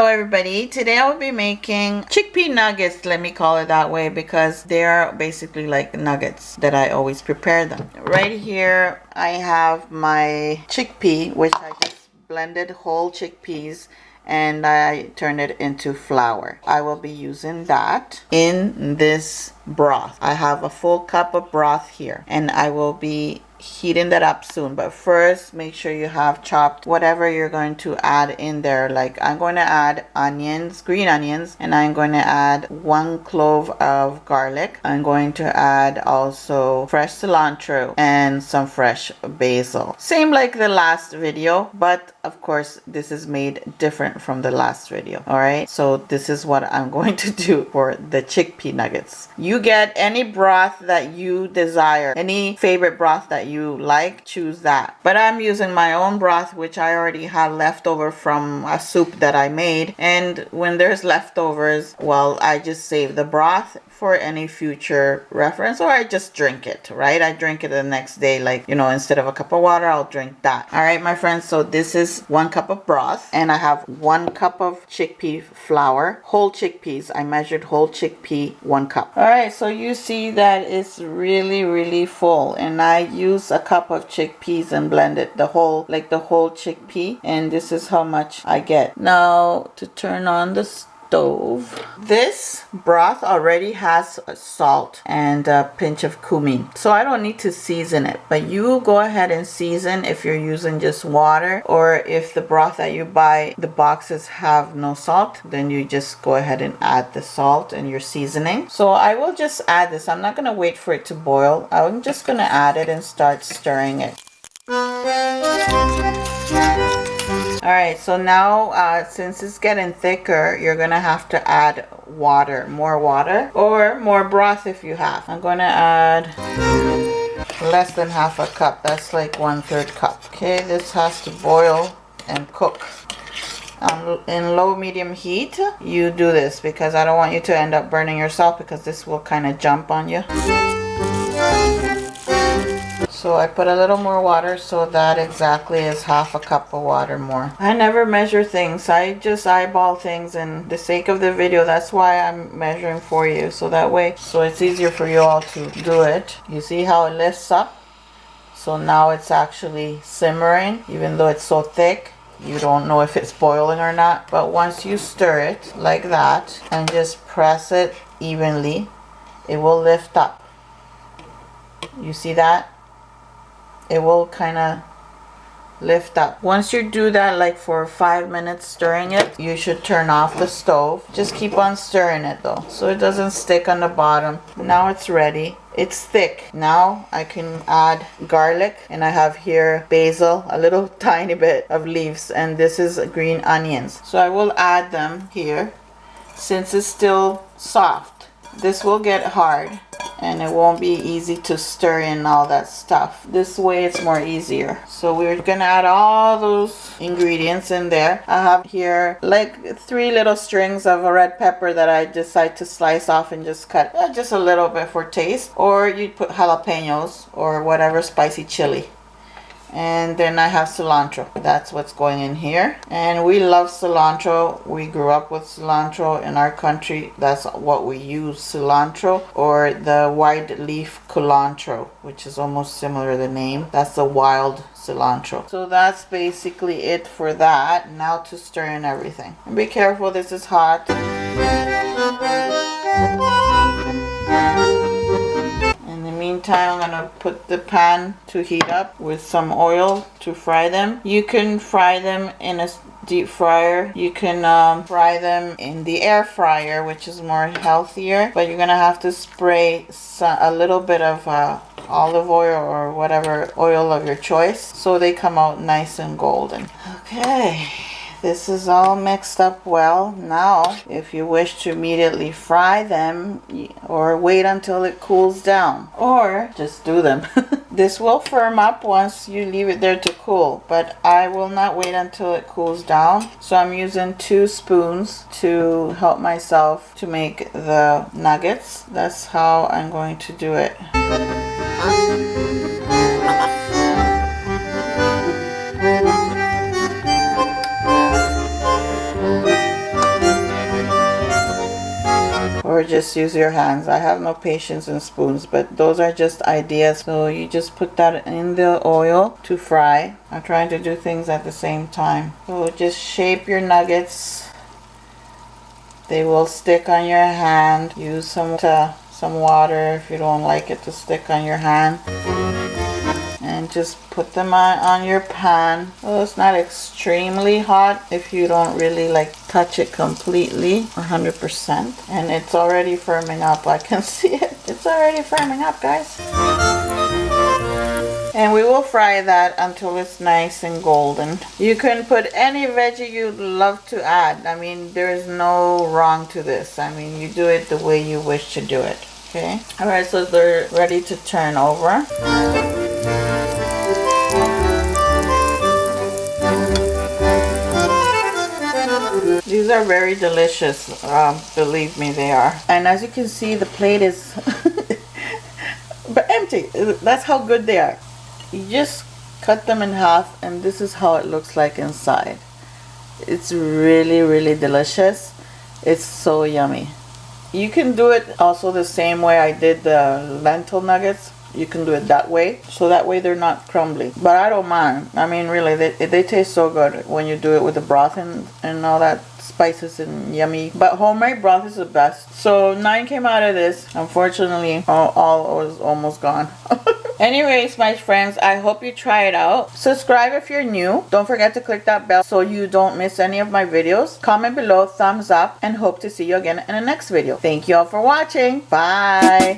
everybody. Today I will be making chickpea nuggets, let me call it that way, because they are basically like nuggets that I always prepare them. Right here I have my chickpea, which I just blended whole chickpeas and I turned it into flour. I will be using that in this broth. I have a full cup of broth here and I will be heating that up soon, but first make sure you have chopped whatever you're going to add in there. Like I'm going to add onions, green onions, and I'm going to add 1 clove of garlic. I'm going to add also fresh cilantro and some fresh basil, same like the last video, but of course this is made different from the last video. All right, so this is what I'm going to do for the chickpea nuggets. You get any broth that you desire, any favorite broth that you like, choose that, but I'm using my own broth, which I already had leftover from a soup that I made. And when there's leftovers, well, I just save the broth for any future reference, or I just drink it, right? I drink it the next day, like, you know, instead of a cup of water, I'll drink that. All right, my friends, so this is 1 cup of broth and I have 1 cup of chickpea flour, whole chickpeas. I measured whole chickpea 1 cup. All right, so you see that it's really full, and I use a cup of chickpeas and blend it, the whole chickpea, and this is how much I get. Now to turn on the stove. This broth already has salt and a pinch of cumin, so I don't need to season it, but you go ahead and season if you're using just water, or if the broth that you buy, the boxes have no salt, then you just go ahead and add the salt and your seasoning. So I will just add this. I'm not going to wait for it to boil. I'm just going to add it and start stirring it. Alright, so now since it's getting thicker, you're gonna have to add water, more water, or more broth if you have. I'm gonna add less than half a cup. That's like 1/3 cup. Okay, this has to boil and cook in low medium heat. You do this because I don't want you to end up burning yourself, because this will kind of jump on you. So I put a little more water, so that exactly is half a cup of water more. I never measure things. I just eyeball things, and the sake of the video, that's why I'm measuring for you, so that way, so it's easier for you all to do it. You see how it lifts up? So now it's actually simmering, even though it's so thick. You don't know if it's boiling or not, but once you stir it like that and just press it evenly, it will lift up. You see that? It will kind of lift up. Once you do that, like for 5 minutes stirring it, you should turn off the stove. Just keep on stirring it though, so it doesn't stick on the bottom. Now it's ready. It's thick. Now I can add garlic, and I have here basil, a little tiny bit of leaves, and this is green onions. So I will add them here. Since it's still soft, this will get hard and it won't be easy to stir in all that stuff. This way it's more easier. So we're gonna add all those ingredients in there. I have here like 3 little strings of a red pepper that I decide to slice off and just cut just a little bit for taste, or you put jalapenos or whatever spicy chili. And then I have cilantro. That's what's going in here, and we love cilantro. We grew up with cilantro in our country. That's what we use, cilantro, or the wide leaf culantro, which is almost similar to the name. That's the wild cilantro. So that's basically it for that. Now to stir in everything, and be careful, this is hot. Meantime, I'm gonna put the pan to heat up with some oil to fry them. You can fry them in a deep fryer. You can fry them in the air fryer, which is more healthier, but you're gonna have to spray a little bit of olive oil or whatever oil of your choice, so they come out nice and golden. Okay, this is all mixed up well. Now, if you wish to immediately fry them, or wait until it cools down, or just do them. This will firm up once you leave it there to cool, but I will not wait until it cools down. So I'm using 2 spoons to help myself to make the nuggets. That's how I'm going to do it. just use your hands. I have no patience in spoons, but those are just ideas. So you just put that in the oil to fry. I'm trying to do things at the same time. So just shape your nuggets. They will stick on your hand. Use some water if you don't like it to stick on your hand. And just put them on your pan. Well, it's not extremely hot if you don't really like touch it completely 100%. And it's already firming up. I can see it. It's already firming up, guys. And we will fry that until it's nice and golden. You can put any veggie you'd love to add. I mean, there is no wrong to this. I mean, you do it the way you wish to do it. Okay. All right, so they're ready to turn over. These are very delicious, believe me, they are. And as you can see, the plate is but empty. That's how good they are. You just cut them in half, and this is how it looks like inside. It's really, really delicious. It's so yummy. You can do it also the same way I did the lentil nuggets. You can do it that way, so that way they're not crumbly. But I don't mind. I mean, really, they taste so good when you do it with the broth and all that spices and yummy. But homemade broth is the best. So 9 came out of this. Unfortunately, all was almost gone. Anyways, my friends, I hope you try it out. Subscribe if you're new. Don't forget to click that bell so you don't miss any of my videos. Comment below, thumbs up, and hope to see you again in the next video. Thank you all for watching. Bye.